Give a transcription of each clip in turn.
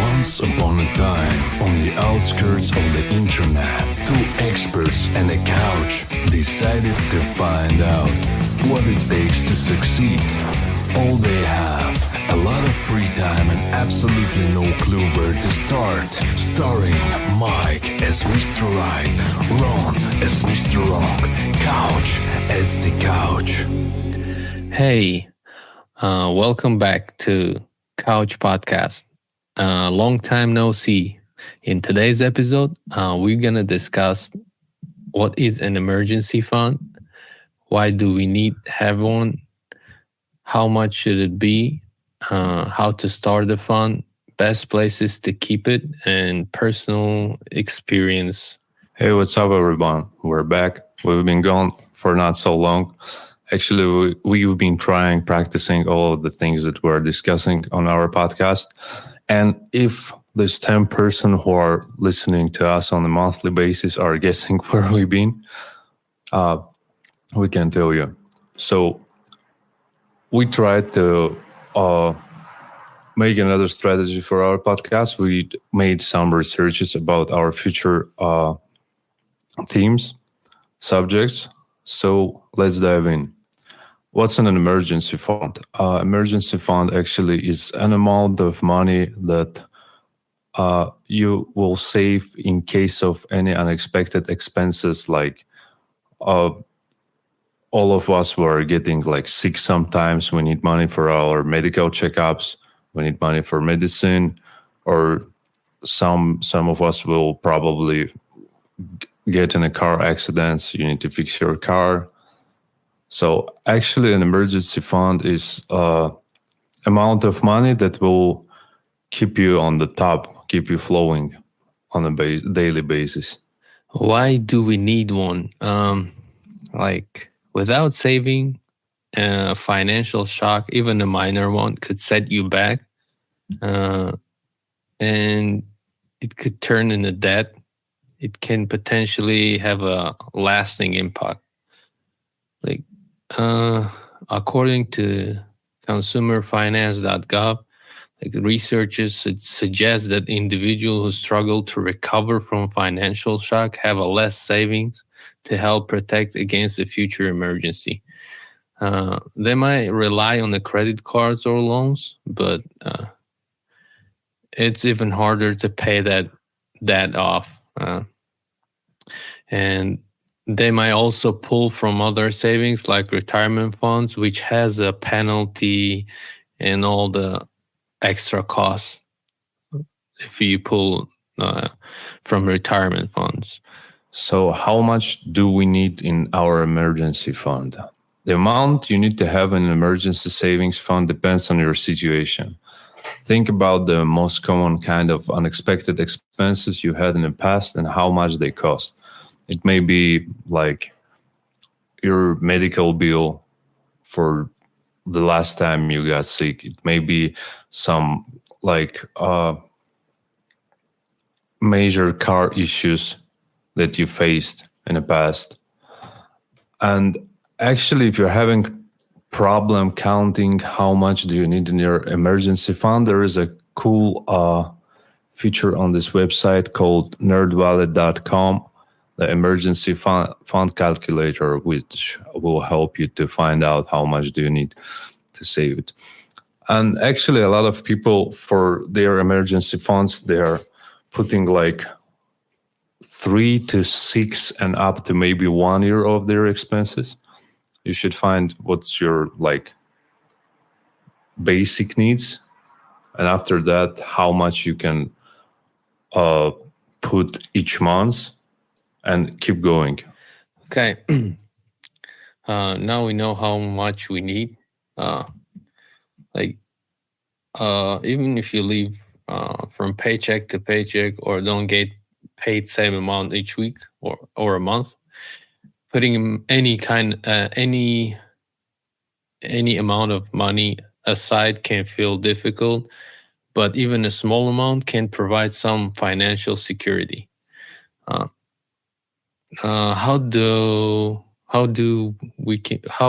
Once upon a time, on the outskirts of the internet, two experts and a couch decided to find out what it takes to succeed. All they have, a lot of free time and absolutely no clue where to start. Starring Mike as Mr. Right, Ron as Mr. Wrong, Couch as the Couch. Hey, welcome back to Couch Podcast. Long time no see. In today's episode, we're gonna discuss what is an emergency fund, why do we need have one, how much should it be, how to start the fund, best places to keep it, and personal experience. Hey, what's up, everyone? We're back. We've been gone for not so long. Actually, we've been practicing all of the things that we're discussing on our podcast. And if this 10 person who are listening to us on a monthly basis are guessing where we've been, we can tell you. So we tried to make another strategy for our podcast. We made some researches about our future themes, subjects. So let's dive in. What's an emergency fund? Emergency fund actually is an amount of money that you will save in case of any unexpected expenses, like all of us were getting like sick sometimes. We need money for our medical checkups. We need money for medicine, or some of us will probably get in a car accident. So you need to fix your car. So actually, an emergency fund is amount of money that will keep you on the top, keep you flowing on a daily basis. Why do we need one? Without saving, a financial shock, even a minor one, could set you back, and it could turn into debt. It can potentially have a lasting impact. According to consumerfinance.gov, researchers suggest that individuals who struggle to recover from financial shock have a less savings to help protect against a future emergency. They might rely on the credit cards or loans, but it's even harder to pay that off. And they might also pull from other savings like retirement funds, which has a penalty and all the extra costs if you pull from retirement funds. So how much do we need in our emergency fund? The amount you need to have in an emergency savings fund depends on your situation. Think about the most common kind of unexpected expenses you had in the past and how much they cost. It may be like your medical bill for the last time you got sick. It may be some major car issues that you faced in the past. And actually, if you're having problem counting how much do you need in your emergency fund, there is a cool feature on this website called nerdwallet.com. The emergency fund calculator, which will help you to find out how much do you need to save it. And actually, a lot of people for their emergency funds, they're putting like 3 to 6 and up to maybe 1 year of their expenses. You should find what's your basic needs, and after that, how much you can put each month. And keep going. Okay. Now we know how much we need. Even if you live from paycheck to paycheck or don't get paid same amount each week or a month, putting any amount of money aside can feel difficult, but even a small amount can provide some financial security. How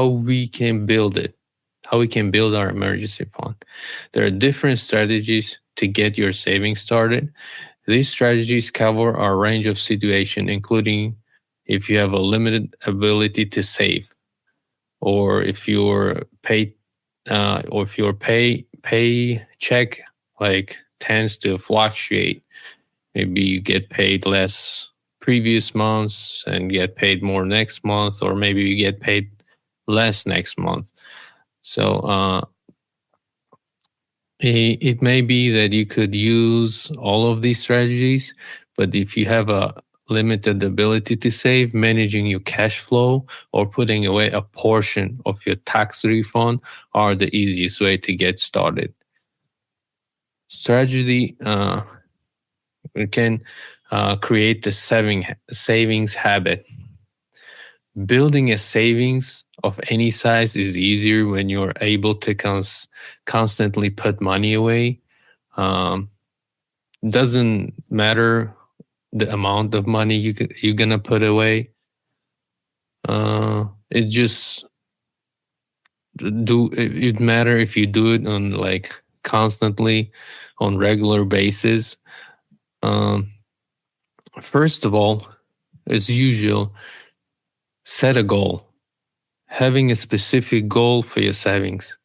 we can build it? How we can build our emergency fund? There are different strategies to get your savings started. These strategies cover a range of situations, including if you have a limited ability to save, or if your paycheck like tends to fluctuate. Maybe you get paid less previous months and get paid more next month, or maybe you get paid less next month. So it may be that you could use all of these strategies, but if you have a limited ability to save, managing your cash flow or putting away a portion of your tax refund are the easiest way to get started. Strategy can create the savings habit. Building a savings of any size is easier when you're able to constantly put money away. Doesn't matter the amount of money you're gonna put away. It just it matter if you do it on like constantly on regular basis. First of all, as usual, set a goal. Having a specific goal for your savings,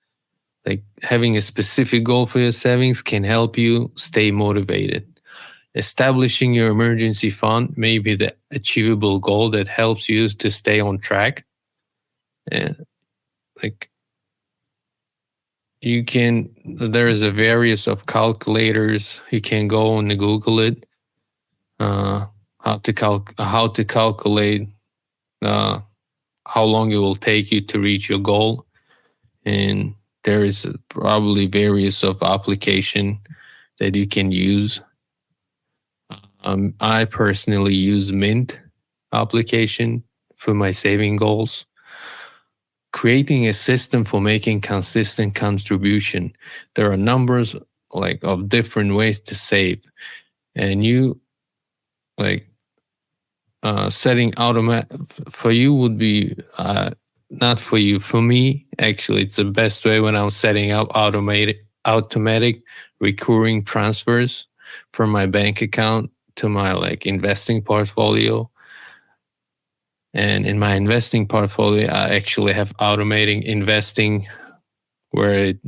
like having a specific goal for your savings, can help you stay motivated. Establishing your emergency fund may be the achievable goal that helps you to stay on track. And like there's a various of calculators. You can go and Google it. How to calculate how long it will take you to reach your goal, and there is probably various of application that you can use. I personally use Mint application for my saving goals. Creating a system for making consistent contribution. There are numbers like of different ways to save, and you like setting automatic for you would be not for you. For me, actually, it's the best way when I'm setting up automatic recurring transfers from my bank account to my like investing portfolio. And in my investing portfolio, I actually have automating investing where it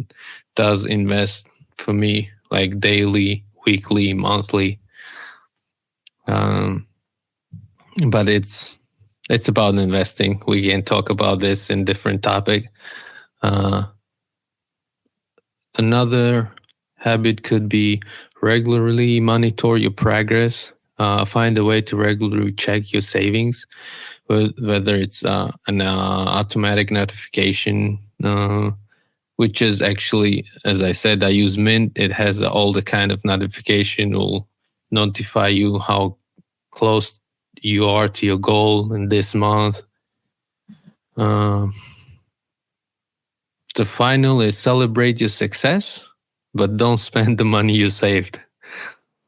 does invest for me like daily, weekly, monthly. But it's about investing. We can talk about this in different topic. Another habit could be regularly monitor your progress. Find a way to regularly check your savings, whether it's an automatic notification, which is actually, as I said, I use Mint. It has all the kind of notification will notify you how close you are to your goal in this month. The final is celebrate your success, but don't spend the money you saved.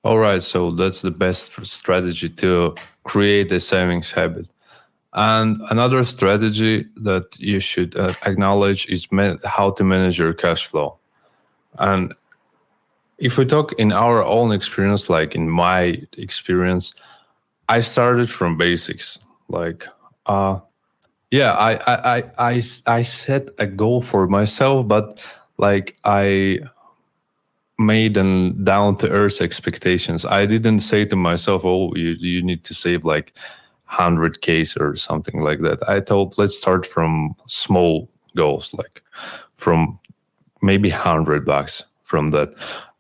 All right, so that's the best strategy to create a savings habit. And another strategy that you should acknowledge is how to manage your cash flow. And if we talk in our own experience, like in my experience, I started from basics. Like, I set a goal for myself, but like I made an down to earth expectations. I didn't say to myself, "Oh, you need to save like 100K or something like that." I thought, let's start from small goals, like from maybe $100 from that.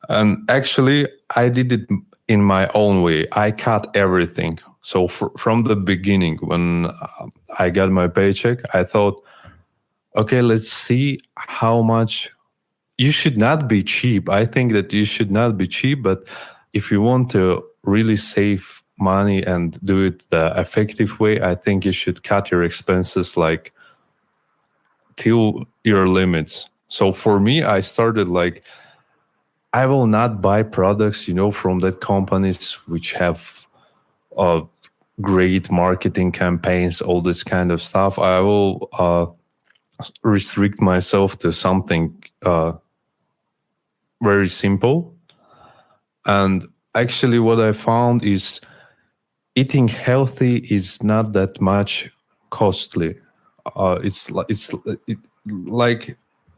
And actually, I did it in my own way. I cut everything. So from the beginning, when I got my paycheck, I thought, okay, let's see how much. You should not be cheap. I think that you should not be cheap, but if you want to really save money and do it the effective way, I think you should cut your expenses like till your limits. So for me, I started like, I will not buy products, from that companies which have great marketing campaigns, all this kind of stuff. I will restrict myself to something very simple. And actually, what I found is eating healthy is not that much costly. It's like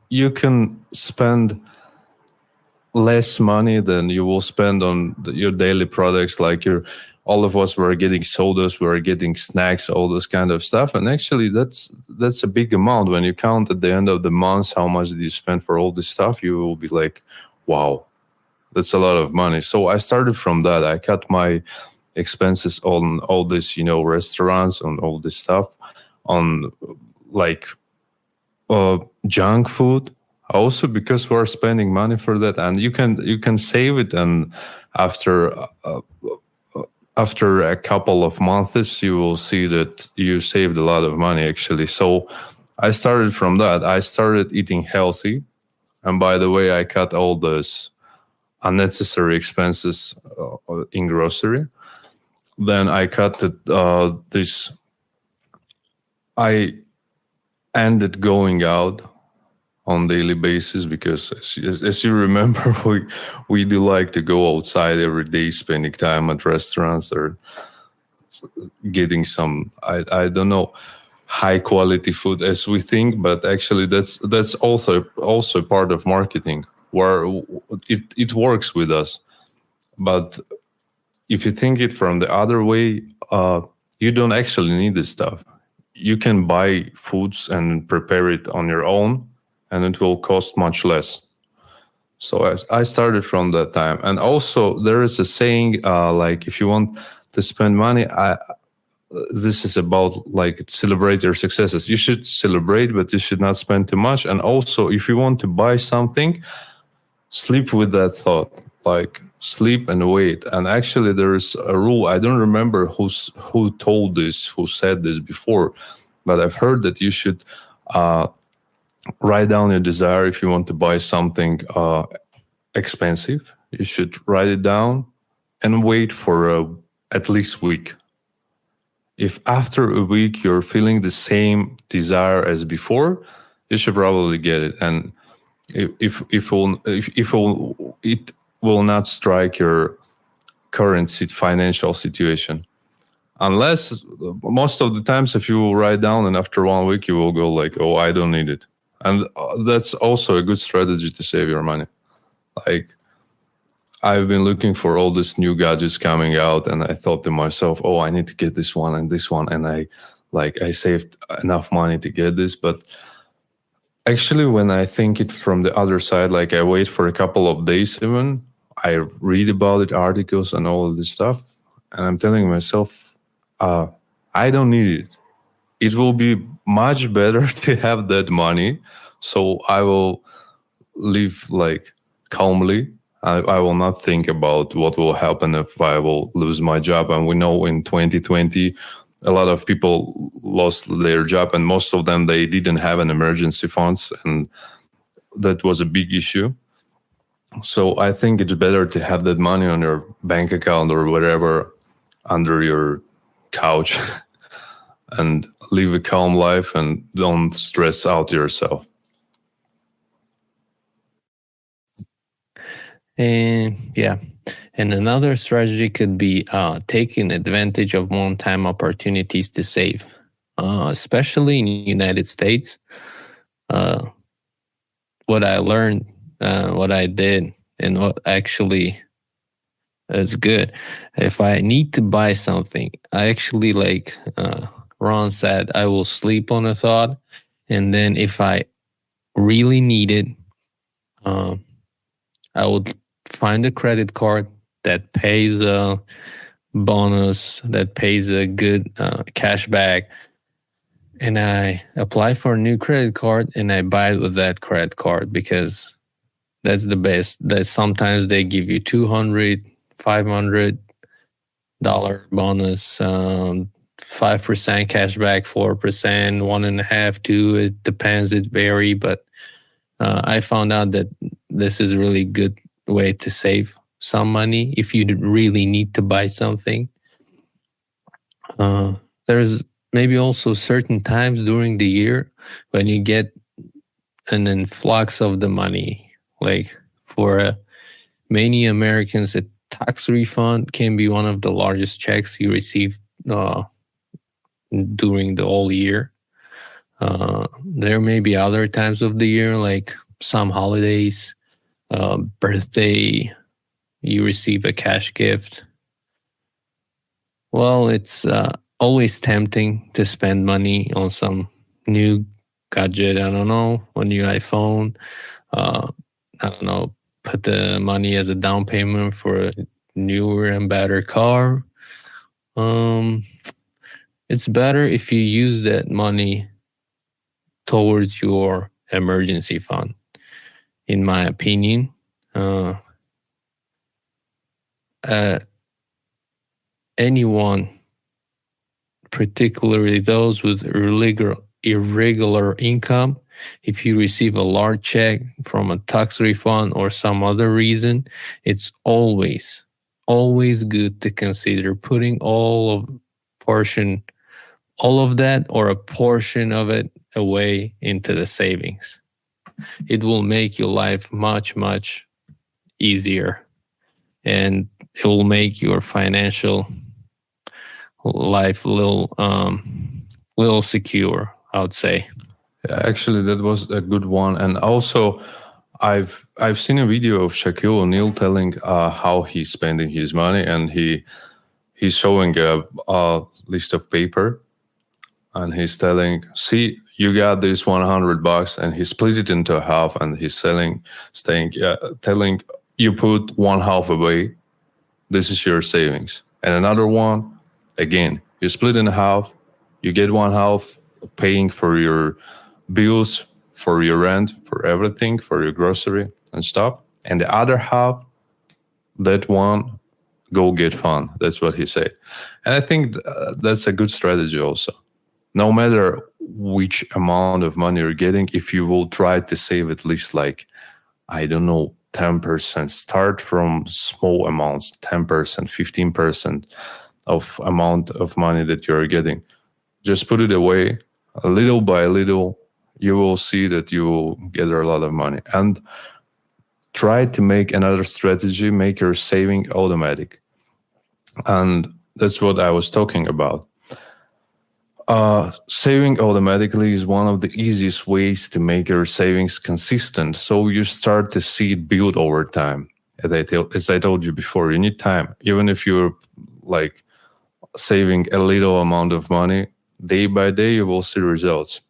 you can spend less money than you will spend on your daily products. Like your all of us were getting sodas, we were getting snacks, all this kind of stuff. And actually, that's a big amount. When you count at the end of the month how much did you spend for all this stuff, you will be like, wow, that's a lot of money. So I started from that. I cut my expenses on all this, restaurants, on all this stuff, on like junk food. Also, because we're spending money for that, and you can save it, and after after a couple of months, you will see that you saved a lot of money actually. So I started from that. I started eating healthy, and by the way, I cut all those unnecessary expenses in grocery. Then I cut this. I ended going out on daily basis because, as you remember, we do like to go outside every day, spending time at restaurants or getting some I don't know, high quality food as we think, but actually that's also part of marketing where it works with us. But if you think it from the other way, you don't actually need this stuff. You can buy foods and prepare it on your own, and it will cost much less. So I started from that time. And also, there is a saying like, if you want to spend money, this is about like celebrate your successes. You should celebrate, but you should not spend too much. And also, if you want to buy something, sleep with that thought, like sleep and wait. And actually, there's a rule. I don't remember who told this, who said this before, but I've heard that you should write down your desire. If you want to buy something expensive, you should write it down and wait for at least week. If after a week you're feeling the same desire as before, you should probably get it. And it will not strike your current financial situation, unless most of the times if you will write down and after 1 week you will go like, oh, I don't need it. And that's also a good strategy to save your money. Like, I've been looking for all these new gadgets coming out, and I thought to myself, oh, I need to get this one and this one. And I saved enough money to get this. But actually, when I think it from the other side, like I wait for a couple of days even, I read about it, articles and all of this stuff. And I'm telling myself, I don't need it. It will be much better to have that money. So I will live like calmly. I will not think about what will happen if I will lose my job. And we know in 2020, a lot of people lost their job, and most of them, they didn't have an emergency funds. And that was a big issue. So I think it's better to have that money on your bank account or whatever under your couch and live a calm life and don't stress out yourself. And yeah, and another strategy could be taking advantage of one-time opportunities to save, especially in the United States. Uh, what I learned, what I did, and what actually is good. If I need to buy something, I actually, like Ron said, I will sleep on a thought, and then if I really need it, I would find a credit card that pays a bonus, that pays a good cash back, and I apply for a new credit card and I buy it with that credit card because that's the best. That sometimes they give you $200, $500 bonus, 5% cash back, 4%, 1.5%, 2%. It depends. It vary, but I found out that this is a really good way to save some money if you really need to buy something. There's maybe also certain times during the year when you get an influx of the money, like for many Americans, a tax refund can be one of the largest checks you receive uh, during the whole year. There may be other times of the year, like some holidays, birthday, you receive a cash gift. Well, it's always tempting to spend money on some new gadget. I don't know, a new iPhone. I don't know, put the money as a down payment for a newer and better car. Um, it's better if you use that money towards your emergency fund, in my opinion. Uh, uh, Anyone, particularly those with irregular income, if you receive a large check from a tax refund or some other reason, it's always good to consider putting all of that or a portion of it away into the savings. It will make your life much easier, and it will make your financial life little secure, I would say. Yeah, actually, that was a good one. And also, I've seen a video of Shaquille O'Neal telling how he's spending his money, and he's showing a list of paper, and he's telling, "See, you got this $100," and he split it into half, and he's telling you put one half away. This is your savings, and another one, again, you split in half. You get one half paying for your bills, for your rent, for everything, for your grocery and stuff. And the other half, that one, go get fun. That's what he said. And I think that's a good strategy also. No matter which amount of money you're getting, if you will try to save at least like, I don't know, 10%, start from small amounts, 10%, 15% of amount of money that you're getting. Just put it away little by little. You will see that you will get a lot of money. And try to make another strategy, make your saving automatic. And that's what I was talking about. Saving automatically is one of the easiest ways to make your savings consistent. So you start to see it build over time. As I told you before, you need time. Even if you're like saving a little amount of money, day by day, you will see results.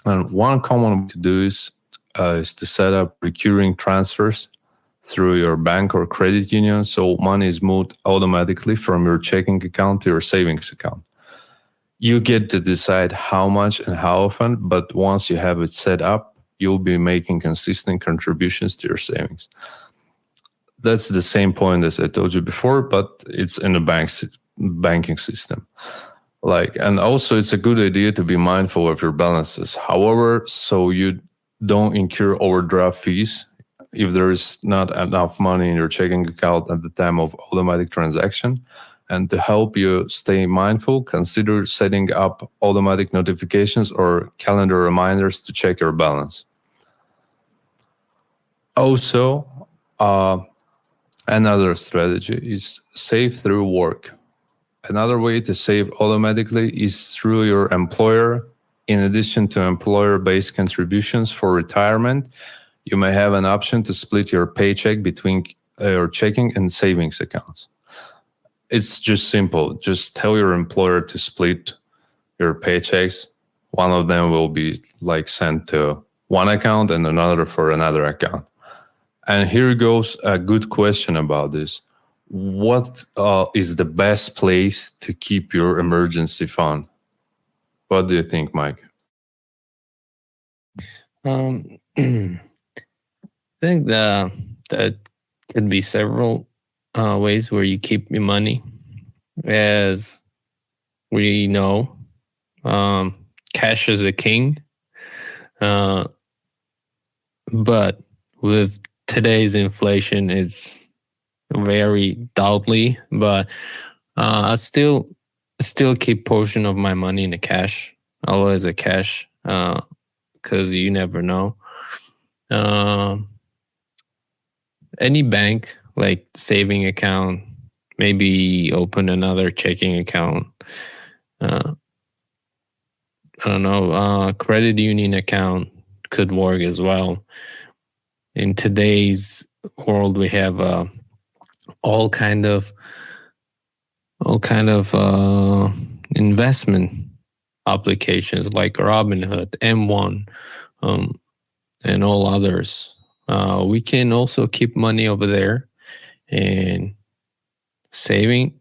And one common way to do is to set up recurring transfers through your bank or credit union, so money is moved automatically from your checking account to your savings account. You get to decide how much and how often, but once you have it set up, you'll be making consistent contributions to your savings. That's the same point as I told you before, but it's in a banking system. And also it's a good idea to be mindful of your balances. However, so you don't incur overdraft fees if there is not enough money in your checking account at the time of automatic transaction. And to help you stay mindful, consider setting up automatic notifications or calendar reminders to check your balance. Also, another strategy is save through work. Another way to save automatically is through your employer. In addition to employer-based contributions for retirement, you may have an option to split your paycheck between your checking and savings accounts. It's just simple. Just tell your employer to split your paychecks. One of them will be sent to one account and another for another account. And here goes a good question about this. What is the best place to keep your emergency fund? What do you think, Mike? I think that could be several ways where you keep your money. As we know, cash is a king. But with today's inflation, it's very doubtly. But I still keep portion of my money in the cash, always a cash, because you never know. Any bank, like saving account, maybe open another checking account. Uh, I don't know, credit union account could work as well. In today's world, we have all kind of all kind of investment applications like Robinhood, M1, um, and all others. We can also keep money over there and saving,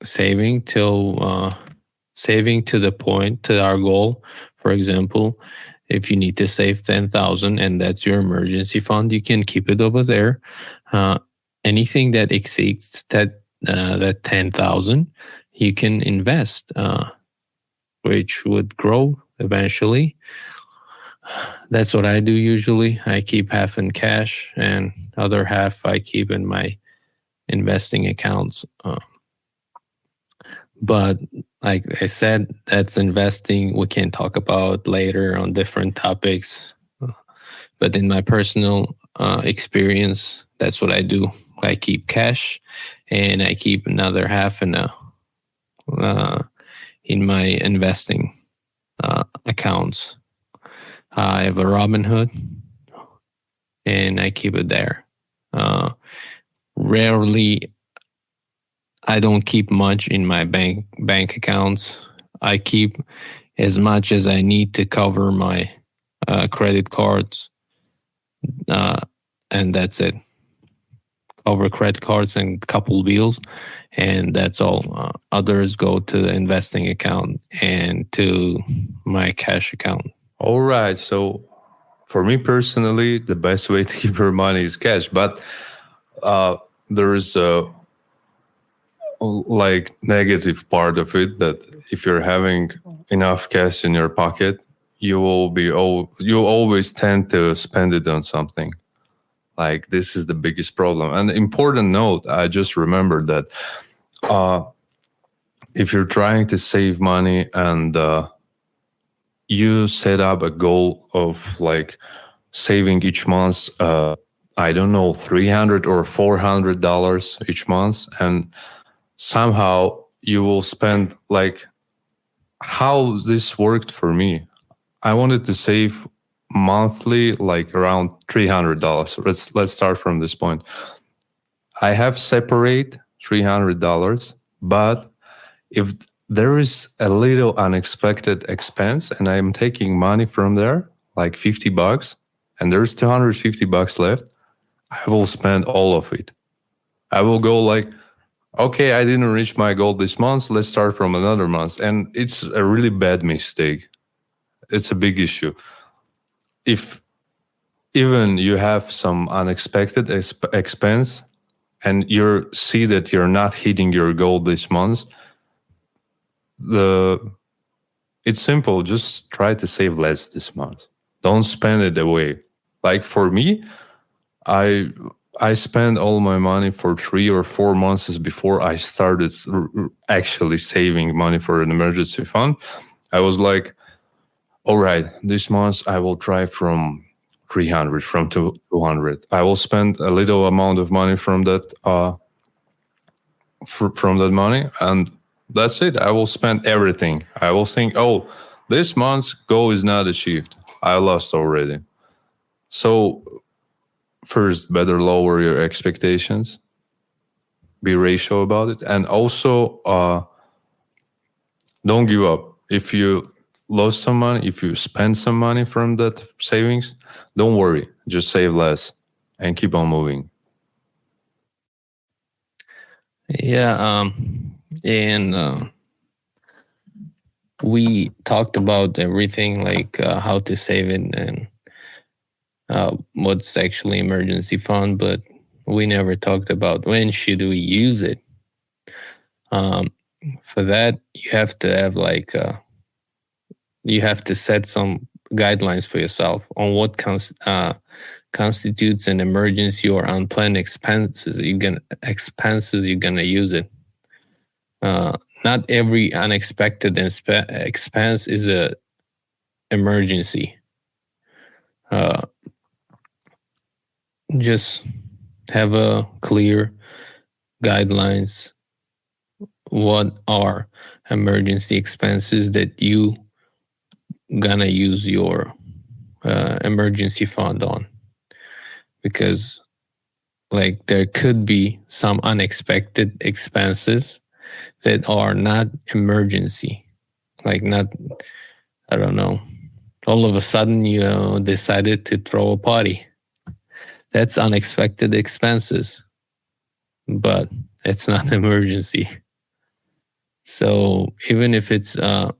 saving till saving to the point to our goal. For example, if you need to save 10,000 and that's your emergency fund, you can keep it over there. Uh, Anything that exceeds that 10,000, you can invest, which would grow eventually. That's what I do usually. I keep half in cash and other half I keep in my investing accounts. But like I said, that's investing. We can talk about later on different topics. But in my personal experience, that's what I do. I keep cash, and I keep another half in my investing accounts. I have a Robinhood, and I keep it there. Rarely, I don't keep much in my bank accounts. I keep as much as I need to cover my credit cards, and that's it. Cover credit cards and couple bills, and that's all. Others go to the investing account and to my cash account. All right. So for me personally, the best way to keep your money is cash. But there is a like negative part of it that if you're having enough cash in your pocket, you always tend to spend it on something. Like this is the biggest problem. And important note, I just remembered that if you're trying to save money and you set up a goal of like saving each month, I don't know, $300 or $400 each month, and somehow you will spend like how this worked for me. I wanted to save monthly like around $300. Let's start from this point. I have separate $300, but if there is a little unexpected expense and I'm taking money from there, like $50, and there's $250 left, I will spend all of it. I will go like, okay, I didn't reach my goal this month. Let's start from another month. And it's a really bad mistake. It's a big issue. If even you have some unexpected expense and you see that you're not hitting your goal this month, it's simple. Just try to save less this month. Don't spend it away. Like for me, I spent all my money for 3 or 4 months before I started actually saving money for an emergency fund. I was like, all right, this month I will try from 300, from 200. I will spend a little amount of money from that from that money, and that's it. I will spend everything. I will think, oh, this month's goal is not achieved. I lost already. So first, better lower your expectations. Be ratio about it, and also don't give up. If you lost some money, if you spend some money from that savings, don't worry. Just save less and keep on moving. Yeah, and we talked about everything like how to save it and what's actually emergency fund, but we never talked about when should we use it. For that, you have to have like you have to set some guidelines for yourself on what constitutes an emergency or unplanned expenses. You're gonna use it. Not every unexpected expense is a emergency. Just have a clear guidelines. What are emergency expenses that you gonna use your emergency fund on? Because like there could be some unexpected expenses that are not emergency, like not, I don't know, all of a sudden you decided to throw a party. That's unexpected expenses, but it's not emergency. So even if it's not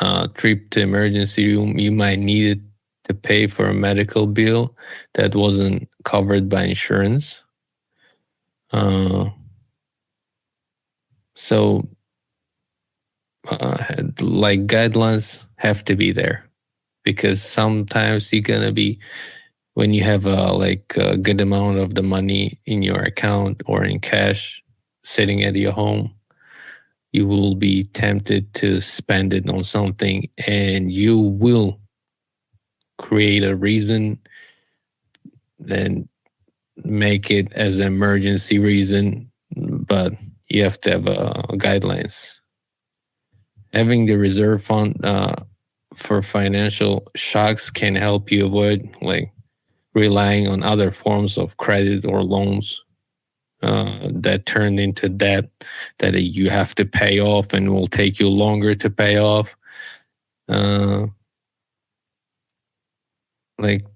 a trip to emergency room, you might need it to pay for a medical bill that wasn't covered by insurance. Uh, so like guidelines have to be there, because sometimes you're gonna be, when you have a good amount of the money in your account or in cash sitting at your home, you will be tempted to spend it on something, and you will create a reason, then make it as an emergency reason, but you have to have guidelines. Having the reserve fund for financial shocks can help you avoid like relying on other forms of credit or loans that turn into debt that you have to pay off and will take you longer to pay off. Like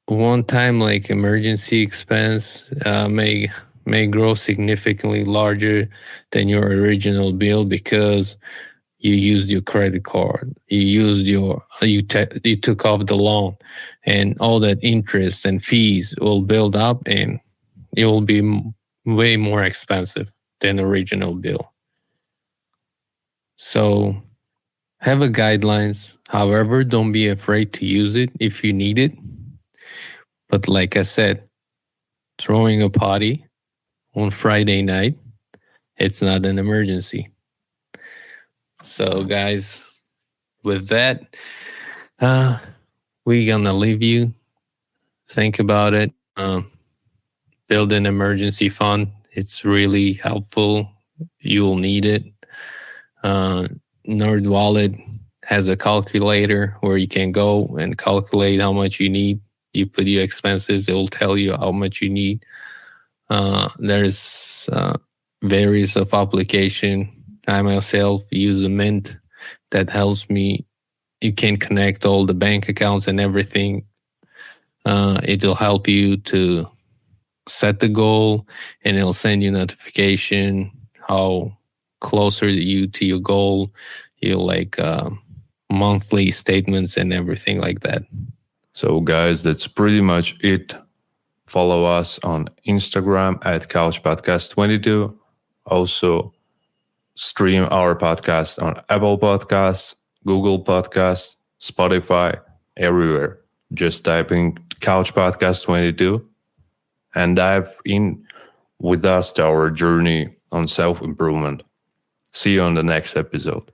one time like emergency expense may grow significantly larger than your original bill because you used your credit card, you took off the loan, and all that interest and fees will build up, and it will be way more expensive than the original bill. So have a guidelines. However, don't be afraid to use it if you need it. But like I said, throwing a party on Friday night, it's not an emergency. So guys, with that, we're gonna leave you. Think about it. Build an emergency fund. It's really helpful. You'll need it. Nerd Wallet has a calculator where you can go and calculate how much you need. You put your expenses, it will tell you how much you need. There's various of application. I myself use a Mint that helps me. You can connect all the bank accounts and everything. It'll help you to set the goal, and it'll send you notification how closer you to your goal. You'll like monthly statements and everything like that. So, guys, that's pretty much it. Follow us on Instagram at CouchPodcast22. Also, stream our podcast on Apple Podcasts, Google Podcasts, Spotify, everywhere. Just type in Couch Podcast 22 and dive in with us to our journey on self-improvement. See you on the next episode.